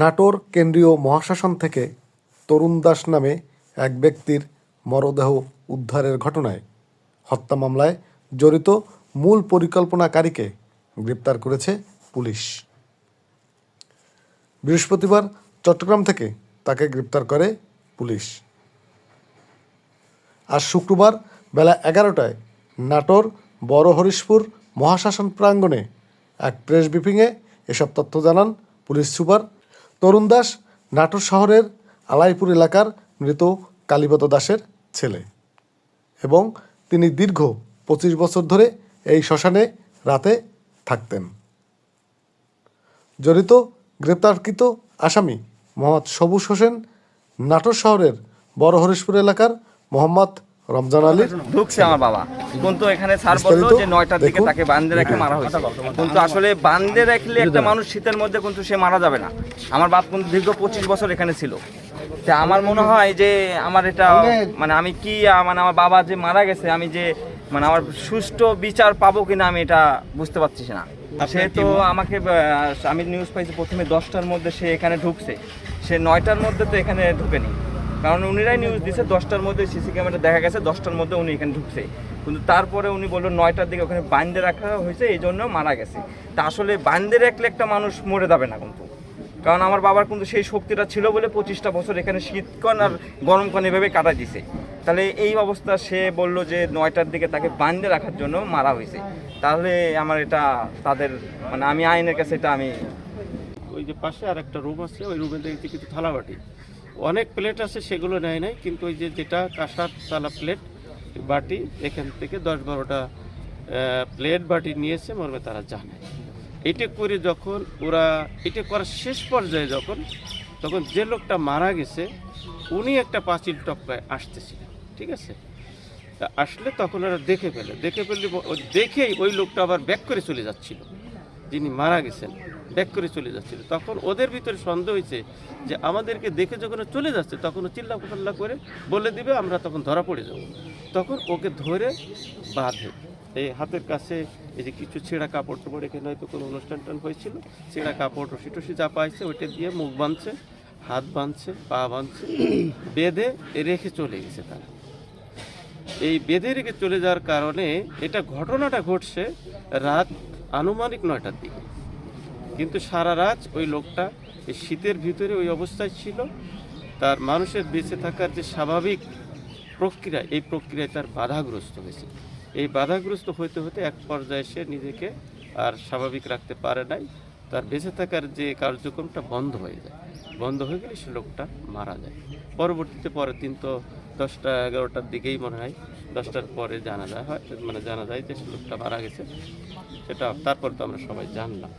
নাটোর কেন্দ্রীয় মহাশ্মশান থেকে তরুণ দাস নামে এক ব্যক্তির মরদেহ উদ্ধারের ঘটনায় হত্যা মামলায় জড়িত মূল পরিকল্পনাকারীকে গ্রেপ্তার করেছে পুলিশ। বৃহস্পতিবার চট্টগ্রাম থেকে তাকে গ্রেপ্তার করে পুলিশ। আজ শুক্রবার বেলা 11টায় নাটোর বড় হরিশপুর মহাশ্মশান প্রাঙ্গণে এক প্রেস ব্রিফিংয়ে এসব তথ্য জানান পুলিশ সুপার। তরুণ দাস নাটোর শহরের আলাইপুর এলাকার মৃত কালীপদ দাসের ছেলে এবং তিনি দীর্ঘ 25 বছর ধরে এই শ্মশানে রাতে থাকতেন। জড়িত গ্রেপ্তারকৃত আসামি মোহাম্মদ সবুজ হোসেন নাটোর শহরের বড় হরিশপুর এলাকার মোহাম্মদ রমজান আলী ঢুকছে আমার বাবা, কিন্তু এখানে স্যার বললো যে 9টার দিকে তাকে বান্ধে রেখে মারা হয়েছে। কিন্তু আসলে বান্ধে রাখলে একটা মানুষ শীতের মধ্যে কিন্তু সে মারা যাবে না। আমার বাপ কিন্তু দীর্ঘ 25 বছর এখানে ছিল। তা আমার মনে হয় যে আমার এটা মানে আমি কি মানে আমার বাবা যে মারা গেছে আমি যে মানে আমার সুষ্ঠু বিচার পাবো কিনা আমি এটা বুঝতে পারছি না। সে তো আমাকে আমি নিউজ পাইছি প্রথমে 10টার মধ্যে সে এখানে ঢুকছে, সে 9টার মধ্যে তো এখানে ঢুকেনি, কারণ উনিরাই নিউজ দিচ্ছে 10টার মধ্যে সিসি ক্যামেরা দেখা গেছে 10টার মধ্যে উনি এখানে ঢুকছে। কিন্তু তারপরে উনি বললো 9টার দিকে ওখানে বান্ধে রাখা হয়েছে, এই জন্য মারা গেছে। তা আসলে বান্ধে রাখলে একটা মানুষ মরে যাবে না কিন্তু, কারণ আমার বাবার কিন্তু সেই শক্তিটা ছিল বলে 25টা বছর এখানে শীতক্ষণ আর গরমক্ষণ এভাবে কাটা দিছে। তাহলে এই অবস্থা সে বলল যে 9টার দিকে তাকে বান্ধে রাখার জন্য মারা হয়েছে। তাহলে আমার এটা তাদের মানে আমি আইনের কাছে এটা আমি ওই যে পাশে আর একটা রুম আছে, ওই রুমে দেখছি কিছু থালাবাটি অনেক প্লেট আছে, সেগুলো নেয় নাই। কিন্তু ওই যে যেটা কাঁসার থালা প্লেট বাটি এখান থেকে 10-12টা প্লেট বাটি নিয়েছে মর্মে তারা জানে। এটা করে যখন ওরা এটা করার শেষ পর্যায়ে তখন যে লোকটা মারা গেছে উনি একটা পাঁচিল টপকায় আসতেছিলেন, ঠিক আছে। তা আসলে তখন ওরা দেখে ফেলে দেখেই ওই লোকটা আবার ব্যাক করে চলে যাচ্ছিল, যিনি মারা গেছেন ব্যাক করে চলে যাচ্ছিল। তখন ওদের ভিতরে সন্দেহ হয়েছে যে আমাদেরকে দেখে যখন চলে যাচ্ছে তখন চিল্লা পাল্লা করে বলে দিবে, আমরা তখন ধরা পড়ে যাব। তখন ওকে ধরে বাঁধে এই হাতের কাছে এই যে কিছু ছেঁড়া কাপড় টাপড়, এখানে হয়তো কোনো অনুষ্ঠান হয়েছিল, ছেঁড়া কাপড় রশি টসি যা পাইছে ওইটা দিয়ে মুখ বাঁধছে, হাত বাঁধছে, পা বাঁধছে, বেঁধে রেখে চলে গেছে তারা। এই বেঁধে রেখে চলে যাওয়ার কারণে এটা ঘটনাটা ঘটছে রাত আনুমানিক 9টার দিকে। কিন্তু সারা রাত ওই লোকটা এই শীতের ভিতরে ওই অবস্থায় ছিল। তার মানুষের বেঁচে থাকার যে স্বাভাবিক প্রক্রিয়া, এই প্রক্রিয়ায় তার বাধাগ্রস্ত হয়েছে। এই বাধাগ্রস্ত হতে হতে এক পর্যায়ে সে নিজেকে আর স্বাভাবিক রাখতে পারে নাই, তার বেঁচে থাকার যে কার্যক্রমটা বন্ধ হয়ে যায়। বন্ধ হয়ে গেলে সে লোকটা মারা যায়। পরবর্তীতে পরের দিন তো 10টা-11টার দিকেই মনে হয়, 10টার পরে জানা যায় যে সে লোকটা মারা গেছে। সেটা তারপর তো আমরা সবাই জানলাম।